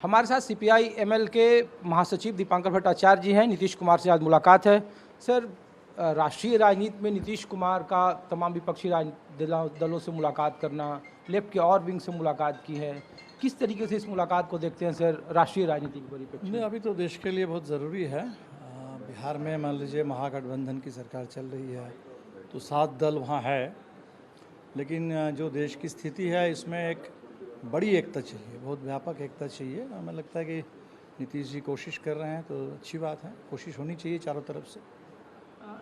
हमारे साथ CPI ML के महासचिव दीपांकर भट्टाचार्य जी हैं। नीतीश कुमार से आज मुलाकात है। सर, राष्ट्रीय राजनीति में नीतीश कुमार का तमाम विपक्षी दलों से मुलाकात करना, लेफ्ट के और विंग से मुलाकात की है, किस तरीके से इस मुलाकात को देखते हैं सर राष्ट्रीय राजनीति के परिप्रेक्ष्य नहीं, में? अभी तो देश के लिए बहुत ज़रूरी है। बिहार में मान लीजिए महागठबंधन की सरकार चल रही है तो 7 दल वहाँ है, लेकिन जो देश की स्थिति है इसमें एक बड़ी एकता चाहिए, बहुत व्यापक एकता चाहिए। हमें लगता है कि नीतीश जी कोशिश कर रहे हैं तो अच्छी बात है, कोशिश होनी चाहिए चारों तरफ से।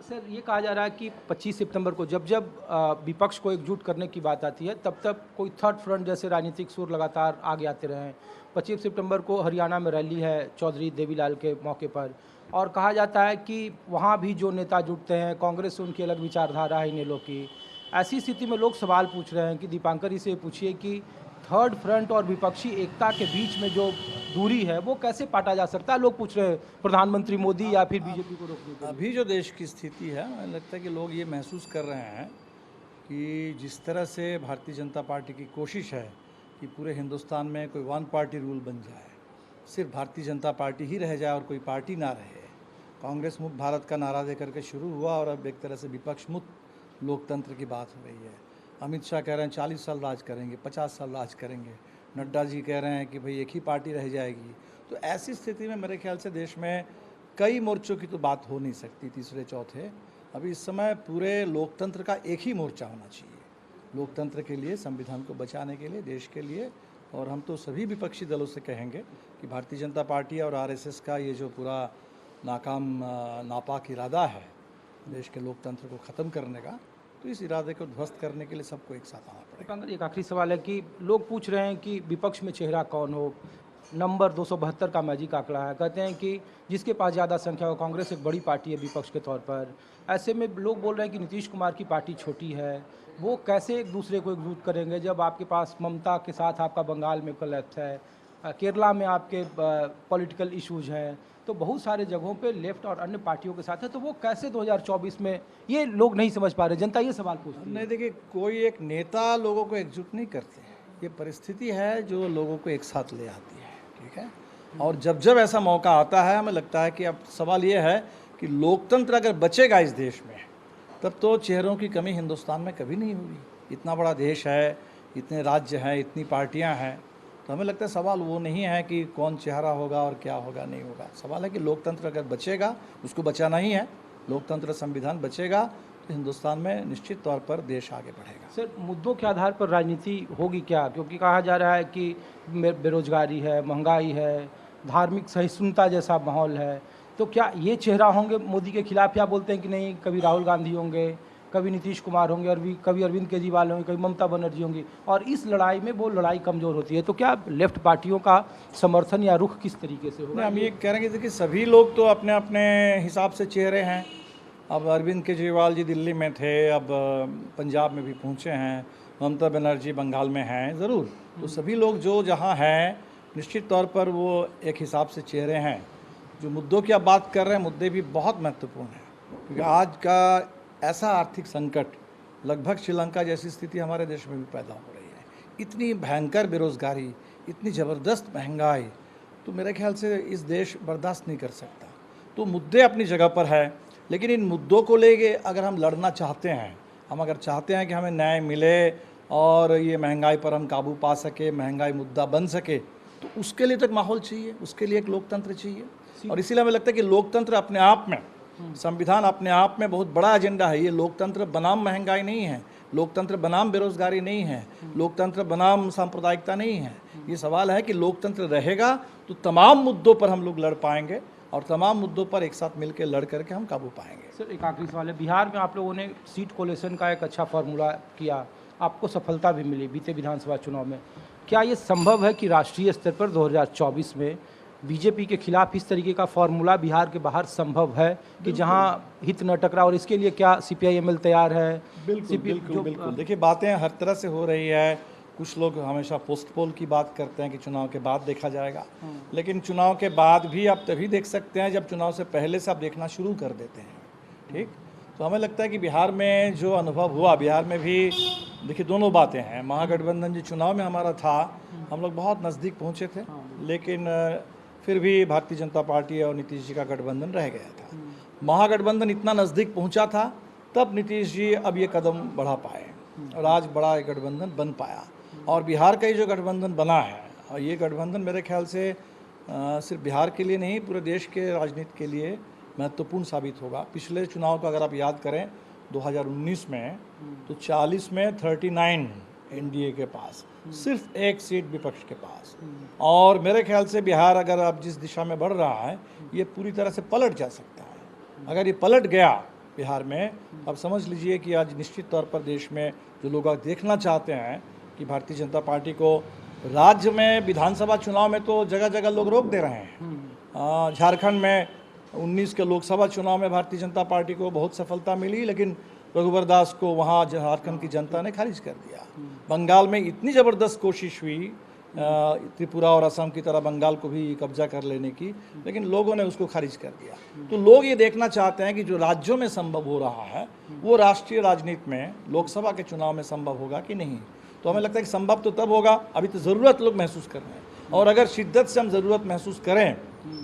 सर, ये कहा जा रहा है कि 25 सितंबर को जब जब विपक्ष को एकजुट करने की बात आती है तब तब कोई थर्ड फ्रंट जैसे राजनीतिक सुर लगातार आगे आते रहे हैं। 25 सितंबर को हरियाणा में रैली है चौधरी देवीलाल के मौके पर, और कहा जाता है कि वहाँ भी जो नेता जुटते हैं कांग्रेस से उनकी अलग विचारधारा है इनेलो की। ऐसी स्थिति में लोग सवाल पूछ रहे हैं कि दीपांकर जी से पूछिए कि थर्ड फ्रंट और विपक्षी एकता के बीच में जो दूरी है वो कैसे पाटा जा सकता है। लोग पूछ रहे हैं प्रधानमंत्री मोदी या फिर बीजेपी को रोकने के लिए। अभी जो देश की स्थिति है, मुझे लगता है कि लोग ये महसूस कर रहे हैं कि जिस तरह से भारतीय जनता पार्टी की कोशिश है कि पूरे हिंदुस्तान में कोई वन पार्टी रूल बन जाए, सिर्फ भारतीय जनता पार्टी ही रह जाए और कोई पार्टी ना रहे। कांग्रेस मुक्त भारत का नारा दे करके शुरू हुआ और अब एक तरह से विपक्ष मुक्त लोकतंत्र की बात हो रही है। अमित शाह कह रहे हैं 40 साल राज करेंगे, 50 साल राज करेंगे। नड्डा जी कह रहे हैं कि भाई एक ही पार्टी रह जाएगी। तो ऐसी स्थिति में मेरे ख्याल से देश में कई मोर्चों की तो बात हो नहीं सकती, तीसरे चौथे। अभी इस समय पूरे लोकतंत्र का एक ही मोर्चा होना चाहिए, लोकतंत्र के लिए, संविधान को बचाने के लिए, देश के लिए। और हम तो सभी विपक्षी दलों से कहेंगे कि भारतीय जनता पार्टी और आरएसएस का ये जो पूरा नाकाम नापाक इरादा है देश के लोकतंत्र को ख़त्म करने का, तो इस इरादे को ध्वस्त करने के लिए सबको एक साथ आना पड़ेगा। दीपांकर, एक आखिरी सवाल है कि लोग पूछ रहे हैं कि विपक्ष में चेहरा कौन हो। नंबर 272 का मैजिक आंकड़ा है। कहते हैं कि जिसके पास ज़्यादा संख्या हो, कांग्रेस एक बड़ी पार्टी है विपक्ष के तौर पर। ऐसे में लोग बोल रहे हैं कि नीतीश कुमार की पार्टी छोटी है, वो कैसे एक दूसरे को एकजुट करेंगे जब आपके पास ममता के साथ आपका बंगाल में कोलैप्स है, केरला में आपके पॉलिटिकल इश्यूज हैं, तो बहुत सारे जगहों पे लेफ्ट और अन्य पार्टियों के साथ है, तो वो कैसे 2024 में, ये लोग नहीं समझ पा रहे। जनता ये सवाल पूछती है। नहीं, देखिए, कोई एक नेता लोगों को एकजुट नहीं करते हैं, ये परिस्थिति है जो लोगों को एक साथ ले आती है, ठीक है। और जब जब ऐसा मौका आता है, हमें लगता है कि अब सवाल ये है कि लोकतंत्र अगर बचेगा इस देश में, तब तो चेहरों की कमी हिंदुस्तान में कभी नहीं होगी। इतना बड़ा देश है, इतने राज्य हैं, इतनी पार्टियां हैं, तो हमें लगता है सवाल वो नहीं है कि कौन चेहरा होगा और क्या होगा, नहीं होगा। सवाल है कि लोकतंत्र अगर बचेगा, उसको बचाना ही है, लोकतंत्र संविधान बचेगा तो हिंदुस्तान में निश्चित तौर पर देश आगे बढ़ेगा। सर, मुद्दों के आधार पर राजनीति होगी क्या? क्योंकि कहा जा रहा है कि बेरोजगारी है, महंगाई है, धार्मिक सहिष्णुता जैसा माहौल है, तो क्या ये चेहरा होंगे मोदी के खिलाफ, या बोलते हैं कि नहीं, कभी राहुल गांधी होंगे, कभी नीतीश कुमार होंगे, और कभी अरविंद केजरीवाल होंगे, कभी ममता बनर्जी होंगी, और इस लड़ाई में वो लड़ाई कमज़ोर होती है। तो क्या लेफ्ट पार्टियों का समर्थन या रुख किस तरीके से होगा? हम ये कह रहे हैं कि देखिए, सभी लोग तो अपने अपने हिसाब से चेहरे हैं। अब अरविंद केजरीवाल जी दिल्ली में थे, अब पंजाब में भी पहुंचे हैं, ममता बनर्जी बंगाल में हैं, ज़रूर। तो सभी लोग जो जहां हैं, निश्चित तौर पर वो एक हिसाब से चेहरे हैं। जो मुद्दों की आप बात कर रहे हैं, मुद्दे भी बहुत महत्वपूर्ण हैं, क्योंकि आज का ऐसा आर्थिक संकट, लगभग श्रीलंका जैसी स्थिति हमारे देश में भी पैदा हो रही है। इतनी भयंकर बेरोज़गारी, इतनी ज़बरदस्त महंगाई, तो मेरे ख्याल से इस देश बर्दाश्त नहीं कर सकता। तो मुद्दे अपनी जगह पर है, लेकिन इन मुद्दों को लेके अगर हम लड़ना चाहते हैं, हम अगर चाहते हैं कि हमें न्याय मिले और ये महंगाई पर हम काबू पा सके, महंगाई मुद्दा बन सके, तो उसके लिए तो एक माहौल चाहिए, उसके लिए एक लोकतंत्र चाहिए। और इसीलिए हमें लगता है कि लोकतंत्र अपने आप में, संविधान अपने आप में बहुत बड़ा एजेंडा है। ये लोकतंत्र बनाम महंगाई नहीं है, लोकतंत्र बनाम बेरोजगारी नहीं है, लोकतंत्र बनाम सांप्रदायिकता नहीं है। ये सवाल है कि लोकतंत्र रहेगा तो तमाम मुद्दों पर हम लोग लड़ पाएंगे, और तमाम मुद्दों पर एक साथ मिलकर लड़ करके हम काबू पाएंगे। सर, एक आखिरी सवाल है। बिहार में आप लोगों ने सीट कोलेशन का एक अच्छा फार्मूला किया, आपको सफलता भी मिली बीते विधानसभा चुनाव में। क्या ये संभव है कि राष्ट्रीय स्तर पर 2024 में बीजेपी के खिलाफ इस तरीके का फार्मूला बिहार के बाहर संभव है कि जहां हित न टकरा, और इसके लिए क्या सीपीआई एमएल तैयार है? बिल्कुल। देखिए, बातें हर तरह से हो रही है। कुछ लोग हमेशा पोस्टपोल की बात करते हैं कि चुनाव के बाद देखा जाएगा, लेकिन चुनाव के बाद भी आप तभी देख सकते हैं जब चुनाव से पहले से आप देखना शुरू कर देते हैं, ठीक। तो हमें लगता है कि बिहार में जो अनुभव हुआ, बिहार में भी देखिए दोनों बातें हैं। महागठबंधन जो चुनाव में हमारा था, हम लोग बहुत नज़दीक पहुंचे थे, लेकिन फिर भी भारतीय जनता पार्टी और नीतीश जी का गठबंधन रह गया था। महागठबंधन इतना नज़दीक पहुंचा था, तब नीतीश जी अब ये कदम बढ़ा पाए और आज बड़ा एक गठबंधन बन पाया। और बिहार का ये जो गठबंधन बना है, और ये गठबंधन मेरे ख्याल से सिर्फ बिहार के लिए नहीं, पूरे देश के राजनीति के लिए महत्वपूर्ण साबित होगा। पिछले चुनाव को अगर आप याद करें 2019 में, तो 40 में 39 एनडीए के पास, सिर्फ एक सीट विपक्ष के पास। और मेरे ख्याल से बिहार अगर अब जिस दिशा में बढ़ रहा है, ये पूरी तरह से पलट जा सकता है। अगर ये पलट गया बिहार में, अब समझ लीजिए कि आज निश्चित तौर पर देश में जो लोग देखना चाहते हैं कि भारतीय जनता पार्टी को राज्य में विधानसभा चुनाव में तो जगह जगह लोग रोक दे रहे हैं। झारखंड में 19 के लोकसभा चुनाव में भारतीय जनता पार्टी को बहुत सफलता मिली, लेकिन रघुवर दास को वहाँ झारखंड की जनता ने खारिज कर दिया। बंगाल में इतनी ज़बरदस्त कोशिश हुई त्रिपुरा और असम की तरह बंगाल को भी कब्जा कर लेने की, लेकिन लोगों ने उसको खारिज कर दिया। तो लोग ये देखना चाहते हैं कि जो राज्यों में संभव हो रहा है, वो राष्ट्रीय राजनीति में लोकसभा के चुनाव में संभव होगा कि नहीं। तो हमें लगता है कि संभव तो तब होगा, अभी तो ज़रूरत लोग महसूस कर रहे हैं, और अगर शिद्दत से हम ज़रूरत महसूस करें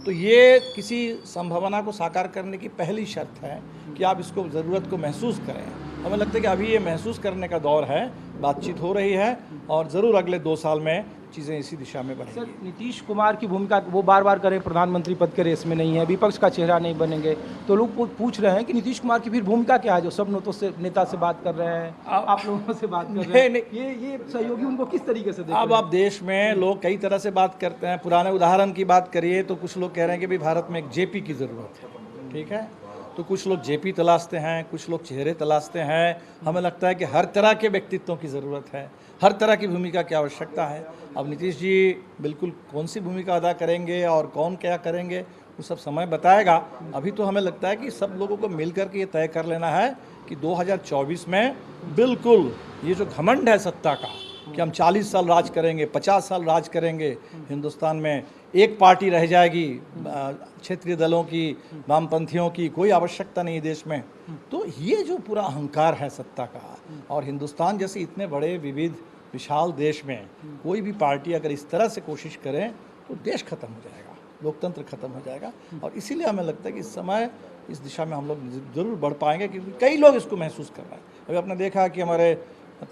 तो ये किसी संभावना को साकार करने की पहली शर्त है कि आप इसको ज़रूरत को महसूस करें। हमें लगता है कि अभी ये महसूस करने का दौर है, बातचीत हो रही है, और ज़रूर अगले 2 साल में चीज़ें इसी दिशा में बढ़ेंगी। सर, नीतीश कुमार की भूमिका वो बार बार करें, प्रधानमंत्री पद के रेस में नहीं है, विपक्ष का चेहरा नहीं बनेंगे, तो लोग पूछ रहे हैं कि नीतीश कुमार की फिर भूमिका क्या है, जो सब नेता से बात कर रहे हैं, आप लोगों से बात कर रहे हैं, ये सहयोगी उनको किस तरीके से देख रहे हैं? अब आप देश में लोग कई तरह से बात करते हैं। पुराने उदाहरण की बात करिए तो कुछ लोग कह रहे हैं कि भाई भारत में एक जेपी की ज़रूरत है, ठीक है, तो कुछ लोग जेपी तलाशते हैं, कुछ लोग चेहरे तलाशते हैं। हमें लगता है कि हर तरह के व्यक्तित्वों की ज़रूरत है, हर तरह की भूमिका की आवश्यकता है। अब नीतीश जी बिल्कुल कौन सी भूमिका अदा करेंगे और कौन क्या करेंगे, वो सब समय बताएगा। अभी तो हमें लगता है कि सब लोगों को मिल करके ये तय कर लेना है कि 2024 में बिल्कुल ये जो घमंड है सत्ता का कि हम 40 साल राज करेंगे, 50 साल राज करेंगे, हिंदुस्तान में एक पार्टी रह जाएगी, क्षेत्रीय दलों की, वामपंथियों की कोई आवश्यकता नहीं देश में। तो ये जो पूरा अहंकार है सत्ता का, और हिंदुस्तान जैसे इतने बड़े विविध विशाल देश में कोई भी पार्टी अगर इस तरह से कोशिश करे तो देश खत्म हो जाएगा, लोकतंत्र खत्म हो जाएगा। और इसीलिए हमें लगता है कि इस समय इस दिशा में हम लोग ज़रूर बढ़ पाएंगे, क्योंकि कई लोग इसको महसूस कर रहे हैं। अभी आपने देखा कि हमारे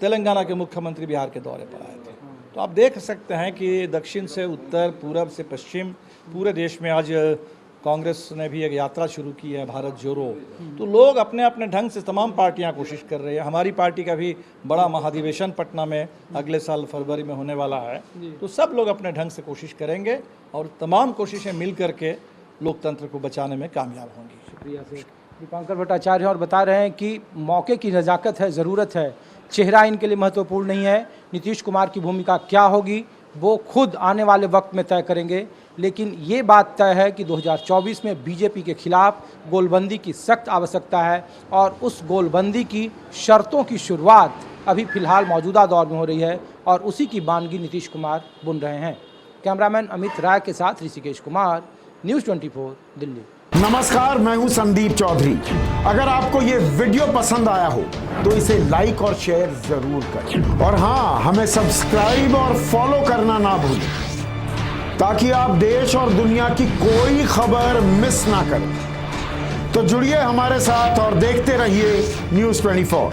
तेलंगाना के मुख्यमंत्री बिहार के दौरे पर आए थे, तो आप देख सकते हैं कि दक्षिण से उत्तर, पूरब से पश्चिम, पूरे देश में आज कांग्रेस ने भी एक यात्रा शुरू की है, भारत जोड़ो। तो लोग अपने अपने ढंग से, तमाम पार्टियां कोशिश कर रही है। हमारी पार्टी का भी बड़ा महाधिवेशन पटना में अगले साल फरवरी में होने वाला है, तो सब लोग अपने ढंग से कोशिश करेंगे और तमाम कोशिशें मिल करके लोकतंत्र को बचाने में कामयाब होंगी। शुक्रिया सर। दीपांकर भट्टाचार्य और बता रहे हैं कि मौके की नज़ाकत है, ज़रूरत है, चेहरा इनके लिए महत्वपूर्ण नहीं है। नीतीश कुमार की भूमिका क्या होगी वो खुद आने वाले वक्त में तय करेंगे, लेकिन ये बात तय है कि 2024 में बीजेपी के खिलाफ गोलबंदी की सख्त आवश्यकता है, और उस गोलबंदी की शर्तों की शुरुआत अभी फिलहाल मौजूदा दौर में हो रही है, और उसी की बानगी नीतीश कुमार बुन रहे हैं। कैमरामैन अमित राय के साथ ऋषिकेश कुमार, न्यूज़ 24 दिल्ली। नमस्कार, मैं हूं संदीप चौधरी। अगर आपको ये वीडियो पसंद आया हो तो इसे लाइक और शेयर जरूर करें, और हाँ, हमें सब्सक्राइब और फॉलो करना ना भूलें, ताकि आप देश और दुनिया की कोई खबर मिस ना करें। तो जुड़िए हमारे साथ और देखते रहिए न्यूज़ 24।